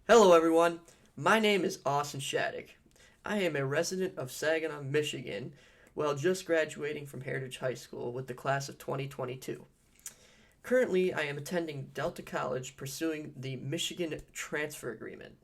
Hello, everyone. My name is Austin Shattuck. I am a resident of Saginaw, Michigan, while just graduating from Heritage High School with the class of 2022. Currently, I am attending Delta College pursuing the Michigan Transfer Agreement.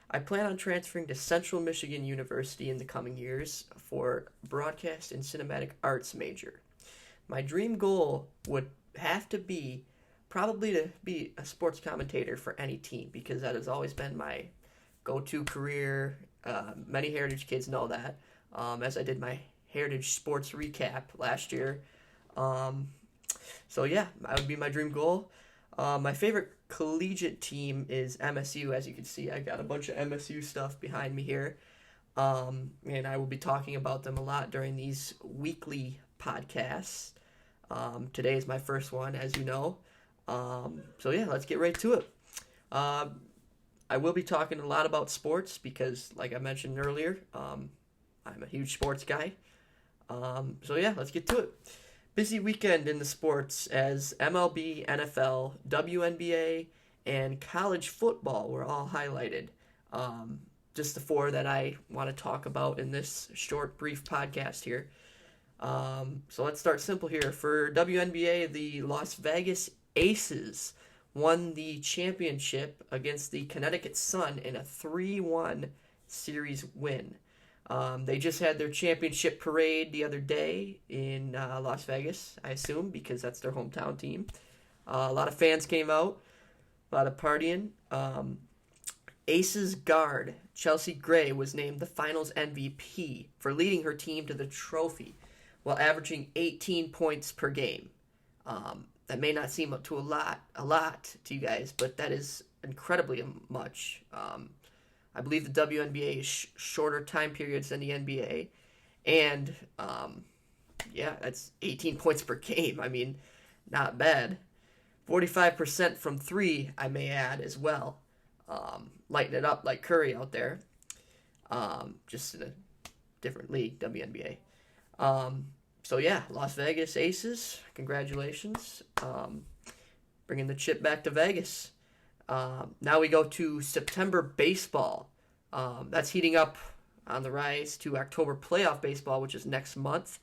I plan on transferring to Central Michigan University in the coming years for broadcast and cinematic arts major. My dream goal would have to be probably to be a sports commentator for any team because that has always been my go-to career. Many Heritage kids know that, as I did my Heritage Sports recap last year. So yeah, that would be my dream goal. My favorite collegiate team is MSU. As you can see, I got a bunch of MSU stuff behind me here. And I will be talking about them a lot during these weekly podcasts. Today is my first one, as you know. So yeah, let's get right to it. I will be talking a lot about sports because, like I mentioned earlier, I'm a huge sports guy. So yeah, let's get to it. Busy weekend in the sports as MLB, NFL, WNBA, and college football were all highlighted. Just the four that I want to talk about in this short, brief podcast here. So let's start simple here. For WNBA, the Las Vegas Aces won the championship against the Connecticut Sun in a 3-1 series win. They just had their championship parade the other day in Las Vegas, I assume, because that's their hometown team. A lot of fans came out, a lot of partying. Aces guard Chelsea Gray was named the finals MVP for leading her team to the trophy while averaging 18 points per game. That may not seem up to a lot to you guys, but that is incredibly much. I believe the WNBA is shorter time periods than the NBA, and that's 18 points per game. I mean, not bad. 45% from three, I may add as well. Lighting it up like Curry out there. Just in a different league, WNBA. So yeah, Las Vegas Aces, congratulations. Bringing the chip back to Vegas. Now we go to September baseball. That's heating up on the rise to October playoff baseball, which is next month.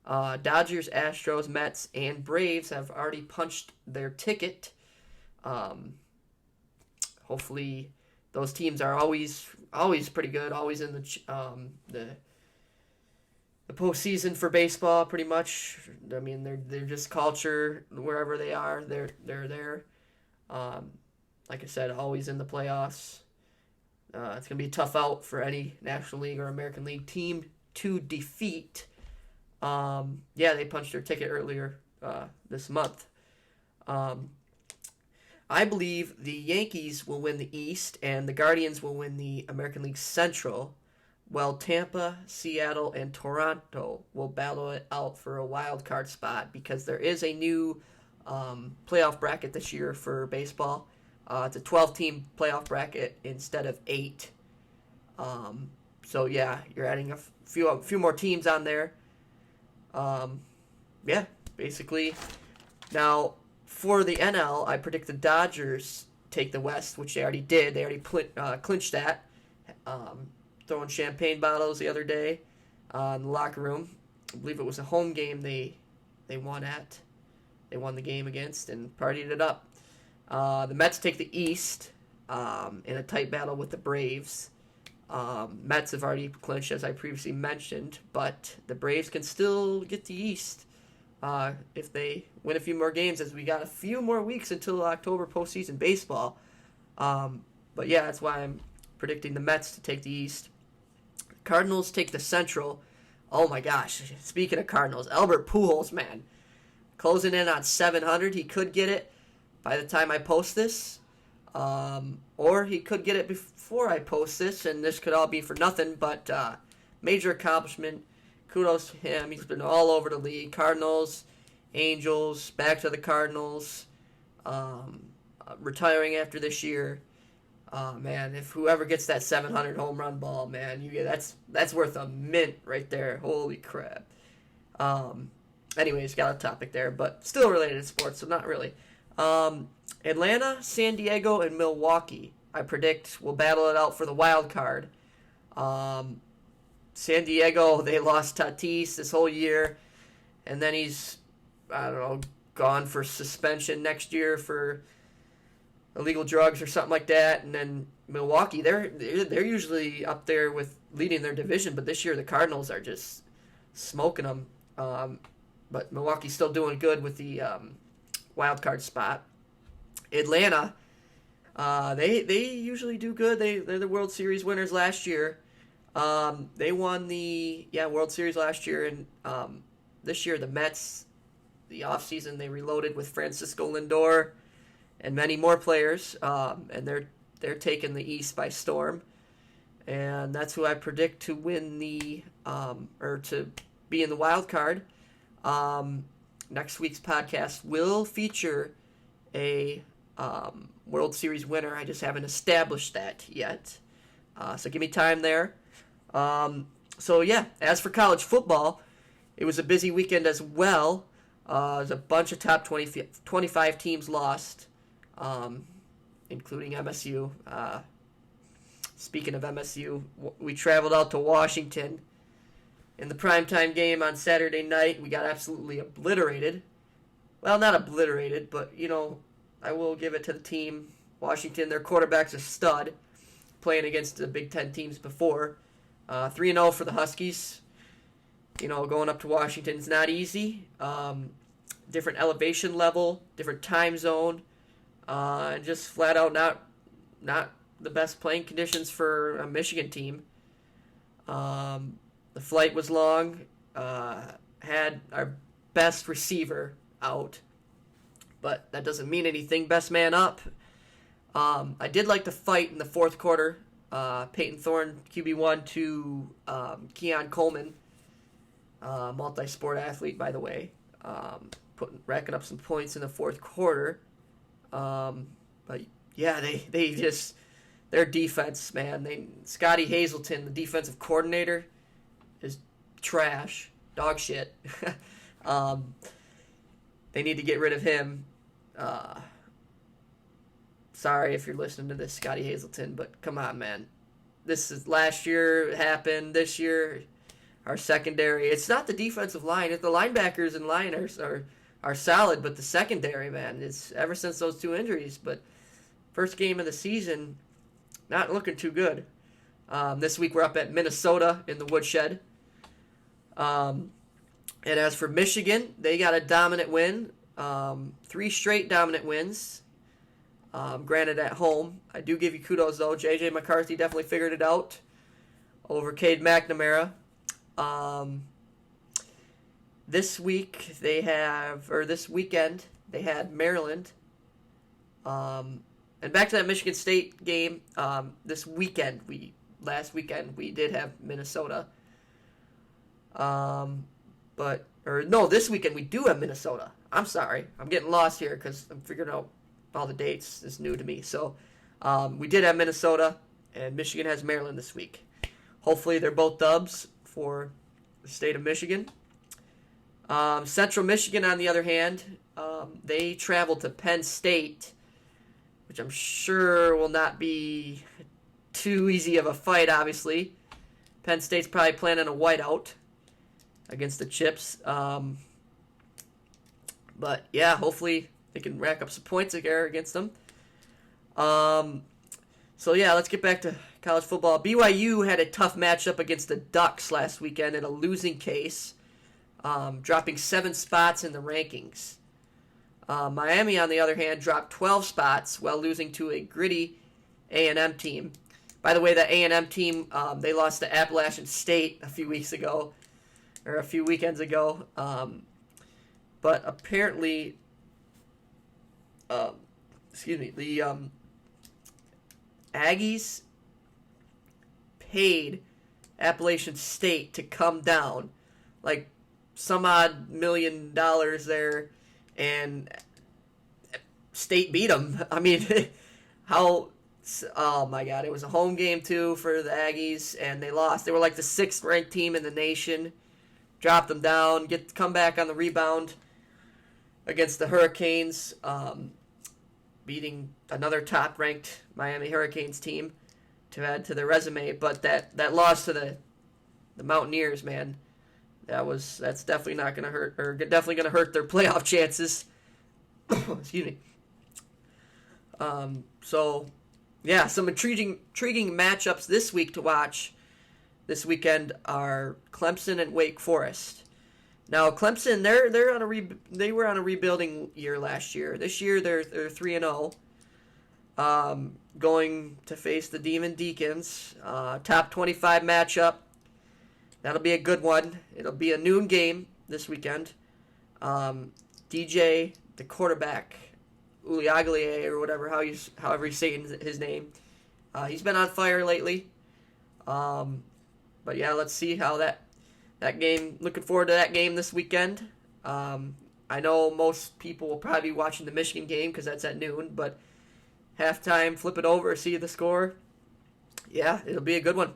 Dodgers, Astros, Mets, and Braves have already punched their ticket. Hopefully, those teams are always pretty good, always in the postseason for baseball, pretty much. I mean, they're just culture wherever they are. They're there. Like I said, always in the playoffs. It's gonna be a tough out for any National League or American League team to defeat. They punched their ticket earlier this month. I believe the Yankees will win the East and the Guardians will win the American League Central, while Tampa, Seattle, and Toronto will battle it out for a wild card spot because there is a new playoff bracket this year for baseball. It's a 12-team playoff bracket instead of 8. So yeah, you're adding a few more teams on there. Basically. Now, for the NL, I predict the Dodgers take the West, which they already did. They already clinched that. Throwing champagne bottles the other day in the locker room. I believe it was a home game they won at. They won the game against and partied it up. The Mets take the East in a tight battle with the Braves. Mets have already clinched, as I previously mentioned, but the Braves can still get the East if they win a few more games, as we got a few more weeks until October postseason baseball. But yeah, that's why I'm predicting the Mets to take the East. Cardinals take the Central. Oh my gosh, speaking of Cardinals, Albert Pujols, man. Closing in on 700. He could get it by the time I post this. Or he could get it before I post this, and this could all be for nothing, but major accomplishment. Kudos to him. He's been all over the league. Cardinals, Angels, back to the Cardinals. Retiring after this year. Man, if whoever gets that 700 home run ball, man, that's worth a mint right there. Holy crap. Anyways, got a topic there, but still related to sports, so not really. Atlanta, San Diego, and Milwaukee I predict will battle it out for the wild card. San Diego, they lost Tatis this whole year, and then he's, I don't know, gone for suspension next year for illegal drugs or something like that. And then Milwaukee, they're usually up there with leading their division, but this year the Cardinals are just smoking them. But Milwaukee's still doing good with the wild card spot. Atlanta, they usually do good. They're the World Series winners last year. They won the World Series last year, and this year the Mets, the offseason, they reloaded with Francisco Lindor and many more players, and they're taking the East by storm. And that's who I predict to win to be in the wild card. Next week's podcast will feature a World Series winner. I just haven't established that yet. So give me time there. As for college football, it was a busy weekend as well. There's a bunch of top 25 teams lost, including MSU. Speaking of MSU, we traveled out to Washington. In the primetime game on Saturday night, we got absolutely obliterated. Well, not obliterated, but, I will give it to the team. Washington, their quarterback's a stud, playing against the Big Ten teams before. 3-0 for the Huskies. Going up to Washington is not easy. Different elevation level, different time zone, and just flat out not the best playing conditions for a Michigan team. The flight was long. Had our best receiver out, but that doesn't mean anything. Best man up. I did like the fight in the fourth quarter. Peyton Thorne, QB1 to Keon Coleman, multi-sport athlete, by the way, racking up some points in the fourth quarter. But yeah, they just, their defense, man. Scotty Hazelton, the defensive coordinator, is trash, dog shit. They need to get rid of him. Sorry if you're listening to this, Scotty Hazelton, but come on, man. This is last year, it happened. This year, our secondary. It's not the defensive line. The linebackers and liners are solid, but the secondary, man, it's ever since those two injuries. But first game of the season, not looking too good. This week we're up at Minnesota in the woodshed. And as for Michigan, they got a dominant win. 3 straight dominant wins. Granted at home. I do give you kudos though. J.J. McCarthy definitely figured it out over Cade McNamara. This weekend they had Maryland. And back to that Michigan State game. This weekend last weekend we did have Minnesota. This weekend we do have Minnesota. I'm sorry. I'm getting lost here because I'm figuring out all the dates. Is new to me. So we did have Minnesota, and Michigan has Maryland this week. Hopefully they're both dubs for the state of Michigan. Central Michigan, on the other hand, they traveled to Penn State, which I'm sure will not be too easy of a fight, obviously. Penn State's probably planning a whiteout against the Chips. But, yeah, hopefully they can rack up some points against them. Let's get back to college football. BYU had a tough matchup against the Ducks last weekend in a losing case, dropping 7 spots in the rankings. Miami, on the other hand, dropped 12 spots while losing to a gritty A&M team. By the way, that A&M team, they lost to Appalachian State a few weekends ago. But apparently, the Aggies paid Appalachian State to come down, like some odd $1 million there, and State beat them. I mean, oh my God, it was a home game too for the Aggies, and they lost. They were like the 6th ranked team in the nation, dropped them down, come back on the rebound against the Hurricanes. beating another top-ranked Miami Hurricanes team to add to their resume. But that loss to the Mountaineers, man, that's definitely not going to hurt, or definitely going to hurt their playoff chances. Excuse me. So, yeah, some intriguing matchups this week to watch. This weekend are Clemson and Wake Forest. Now, Clemson, they were on a rebuilding year last year. This year they're 3-0, going to face the Demon Deacons. Top 25 matchup. That'll be a good one. It'll be a noon game this weekend. DJ, the quarterback, Uliagleye or whatever, however he's saying his name, he's been on fire lately. But yeah, let's see how that game. Looking forward to that game this weekend. I know most people will probably be watching the Michigan game because that's at noon. But halftime, flip it over, see the score. Yeah, it'll be a good one.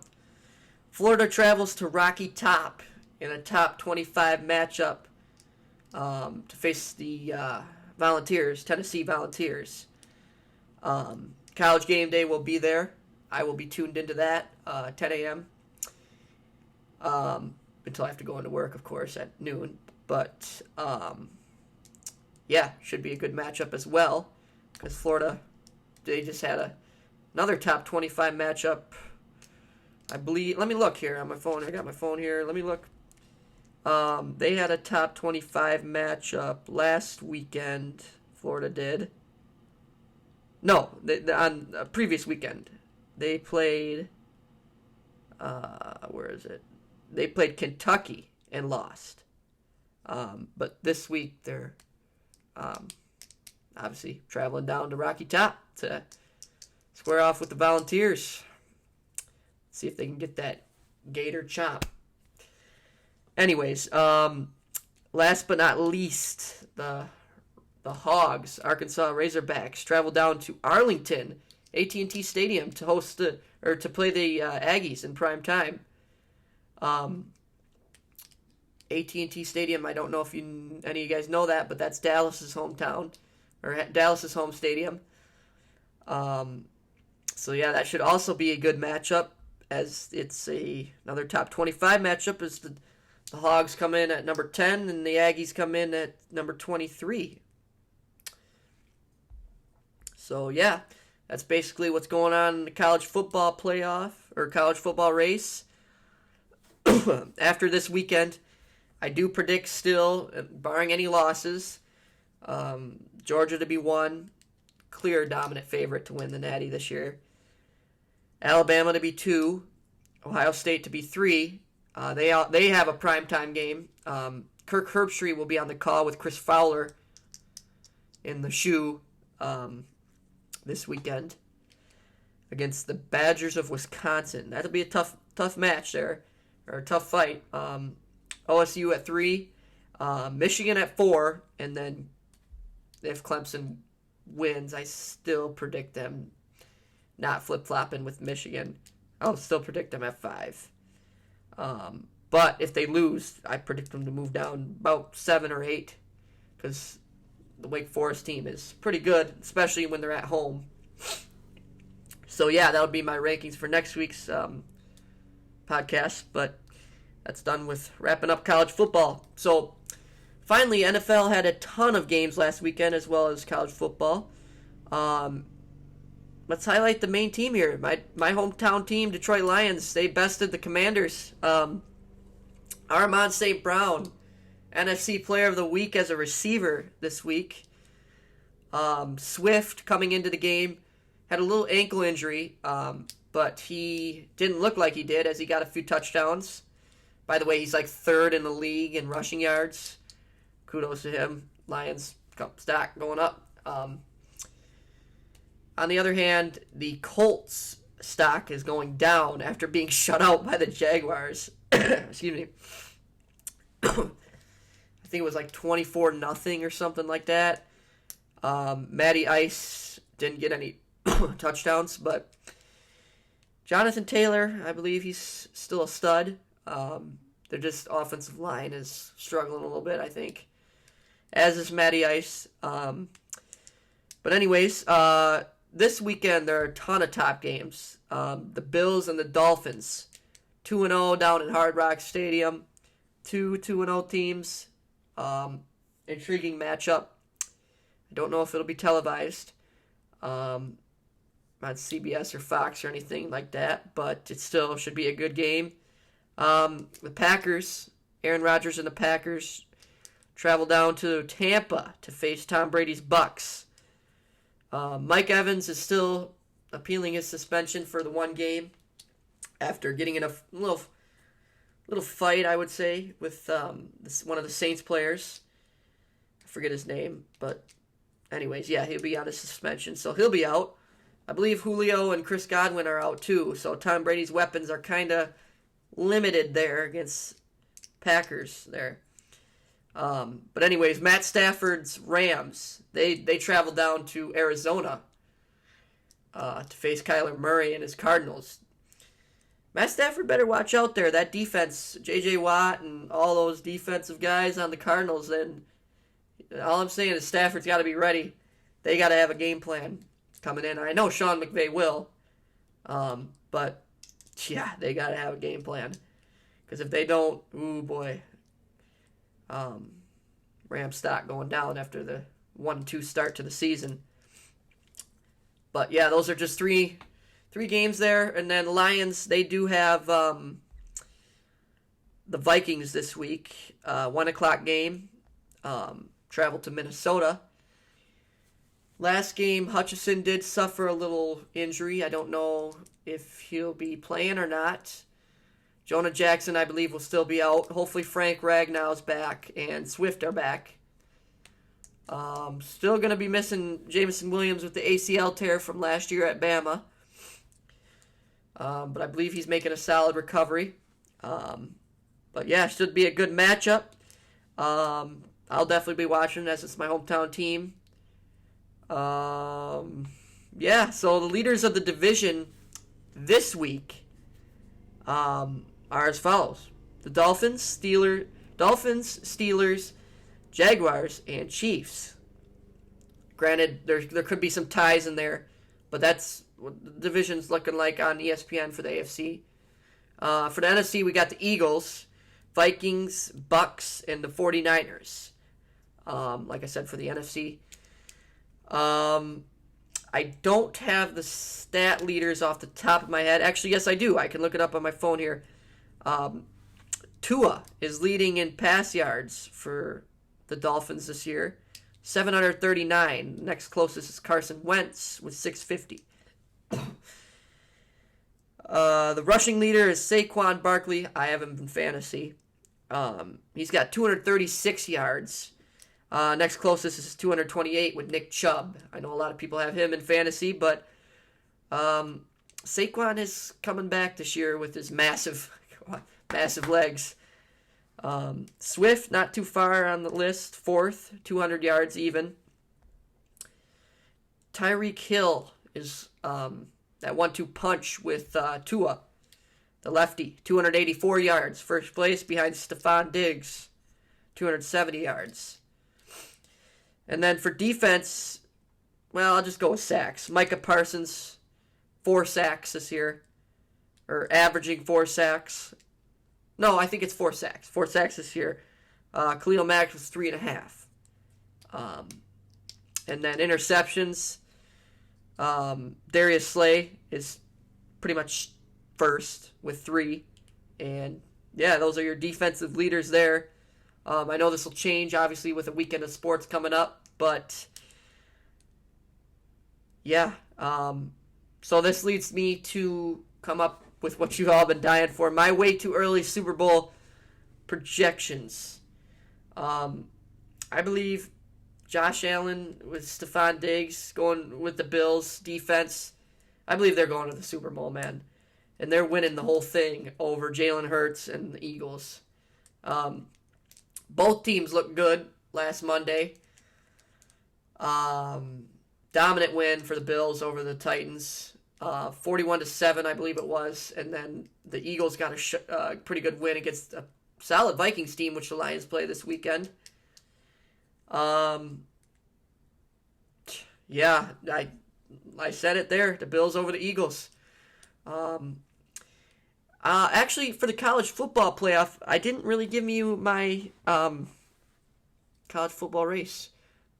Florida travels to Rocky Top in a top 25 matchup to face the Tennessee Volunteers. College game day will be there. I will be tuned into that 10 a.m. Until I have to go into work, of course, at noon. But, yeah, should be a good matchup as well. Because Florida, they just had another top 25 matchup. I believe, let me look here on my phone. I got my phone here. Let me look. They had a top 25 matchup last weekend. Florida did. No, on a previous weekend. They played, where is it? They played Kentucky and lost. But this week they're obviously traveling down to Rocky Top to square off with the Volunteers. See if they can get that Gator chop. Anyways, last but not least, the Hogs, Arkansas Razorbacks, travel down to Arlington, AT&T Stadium to host to play the Aggies in prime time. AT&T Stadium, I don't know if any of you guys know that, but that's Dallas's hometown, or Dallas's home stadium. So yeah, that should also be a good matchup, as it's another top 25 matchup, as the Hogs come in at number 10 and the Aggies come in at number 23. So yeah, that's basically what's going on in the college football playoff, or college football race. After this weekend, I do predict still, barring any losses, Georgia to be 1, clear dominant favorite to win the Natty this year. Alabama to be 2, Ohio State to be 3. They have a primetime game. Kirk Herbstreit will be on the call with Chris Fowler in the shoe this weekend against the Badgers of Wisconsin. That'll be a tough match there, or a tough fight. OSU at 3, Michigan at 4, and then if Clemson wins, I still predict them not flip-flopping with Michigan. I'll still predict them at 5. But if they lose, I predict them to move down about 7 or 8, because the Wake Forest team is pretty good, especially when they're at home. So yeah, that'll be my rankings for next week's podcast, but that's done with wrapping up college football. So finally, NFL had a ton of games last weekend, as well as college football. Let's highlight the main team here. My hometown team, Detroit Lions, they bested the Commanders. Armand St. Brown, NFC Player of the Week as a receiver this week. Swift, coming into the game, had a little ankle injury, but he didn't look like he did, as he got a few touchdowns. By the way, he's like 3rd in the league in rushing yards. Kudos to him. Lions stock going up. On the other hand, the Colts stock is going down after being shut out by the Jaguars. Excuse me. I think it was like 24-0 or something like that. Matty Ice didn't get any touchdowns, but Jonathan Taylor, I believe he's still a stud. Their just offensive line is struggling a little bit, I think. As is Matty Ice. But anyways, this weekend there are a ton of top games. The Bills and the Dolphins, 2-0 down at Hard Rock Stadium. Two 2-0 teams. Intriguing matchup. I don't know if it'll be televised on CBS or Fox or anything like that, but it still should be a good game. The Packers, Aaron Rodgers and the Packers, travel down to Tampa to face Tom Brady's Bucks. Mike Evans is still appealing his suspension for the one game after getting in a little fight, I would say, with one of the Saints players. I forget his name, but anyways, yeah, he'll be on a suspension, so he'll be out. I believe Julio and Chris Godwin are out too, so Tom Brady's weapons are kind of limited there against Packers there. But anyways, Matt Stafford's Rams, they travel down to Arizona to face Kyler Murray and his Cardinals. Matt Stafford better watch out there. That defense, J.J. Watt and all those defensive guys on the Cardinals, and all I'm saying is Stafford's got to be ready. They got to have a game plan coming in. I know Sean McVay will, but yeah, they got to have a game plan. Because if they don't, ooh boy, Rams stock going down after the 1-2 start to the season. But yeah, those are just three games there. And then the Lions, they do have the Vikings this week. 1 o'clock game. Travel to Minnesota. Last game, Hutchinson did suffer a little injury. I don't know if he'll be playing or not. Jonah Jackson, I believe, will still be out. Hopefully Frank Ragnow's back and Swift are back. Still going to be missing Jameson Williams with the ACL tear from last year at Bama. But I believe he's making a solid recovery. But yeah, should be a good matchup. I'll definitely be watching as it's my hometown team. Yeah, so the leaders of the division this week are as follows. The Dolphins, Steelers, Jaguars, and Chiefs. Granted, there could be some ties in there, but that's what the division's looking like on ESPN for the AFC. For the NFC, we got the Eagles, Vikings, Bucks, and the 49ers. Like I said, for the NFC. I don't have the stat leaders off the top of my head. Actually, yes, I do. I can look it up on my phone here. Tua is leading in pass yards for the Dolphins this year. 739. Next closest is Carson Wentz with 650. The rushing leader is Saquon Barkley. I have him in fantasy. He's got 236 yards. Next closest is 228 with Nick Chubb. I know a lot of people have him in fantasy, but Saquon is coming back this year with his massive legs. Swift, not too far on the list, 4th, 200 yards even. Tyreek Hill is that 1-2 punch with Tua, the lefty, 284 yards. First place behind Stephon Diggs, 270 yards. And then for defense, well, I'll just go with sacks. Micah Parsons, 4 sacks this year, or averaging 4 sacks. No, I think it's 4 sacks. 4 sacks this year. Khalil Mack was 3.5. And then interceptions. Darius Slay is pretty much first with 3. And yeah, those are your defensive leaders there. I know this will change, obviously, with a weekend of sports coming up. But yeah. So this leads me to come up with what you've all been dying for. My way too early Super Bowl projections. I believe Josh Allen with Stephon Diggs going with the Bills defense. I believe they're going to the Super Bowl, man. And they're winning the whole thing over Jalen Hurts and the Eagles. Both teams look good last Monday. Dominant win for the Bills over the Titans. 41-7, I believe it was. And then the Eagles got a pretty good win against a solid Vikings team, which the Lions play this weekend. Yeah, Yeah, I said it there. The Bills over the Eagles. Actually, for the college football playoff, I didn't really give you my college football race.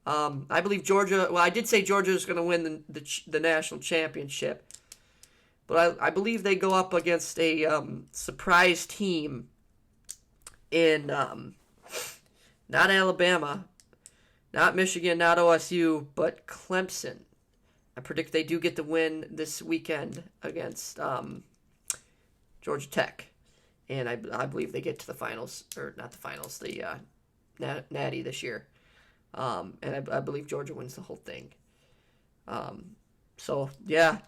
I believe Georgia. Well, I did say Georgia is going to win the national championship, but I believe they go up against a surprise team in not Alabama, not Michigan, not OSU, but Clemson. I predict they do get the win this weekend against Georgia Tech, and I believe they get to the finals, or not the finals, the Natty this year. And I believe Georgia wins the whole thing. So, yeah.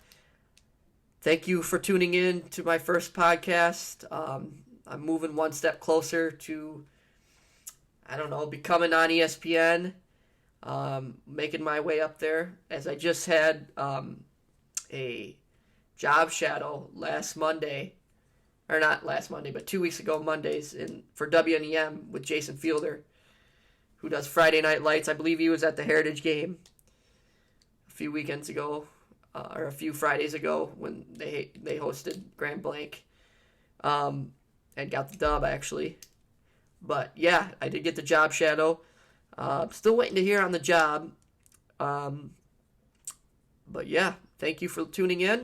Thank you for tuning in to my first podcast. I'm moving one step closer to, I don't know, becoming on ESPN. Making my way up there. As I just had a job shadow last Monday. Or not last Monday, but 2 weeks ago, Mondays, for WNEM with Jason Fielder, who does Friday Night Lights. I believe he was at the Heritage game a few weekends ago, or a few Fridays ago when they hosted Grand Blanc, and got the dub, actually. But, yeah, I did get the job shadow. Still waiting to hear on the job. But, yeah, thank you for tuning in.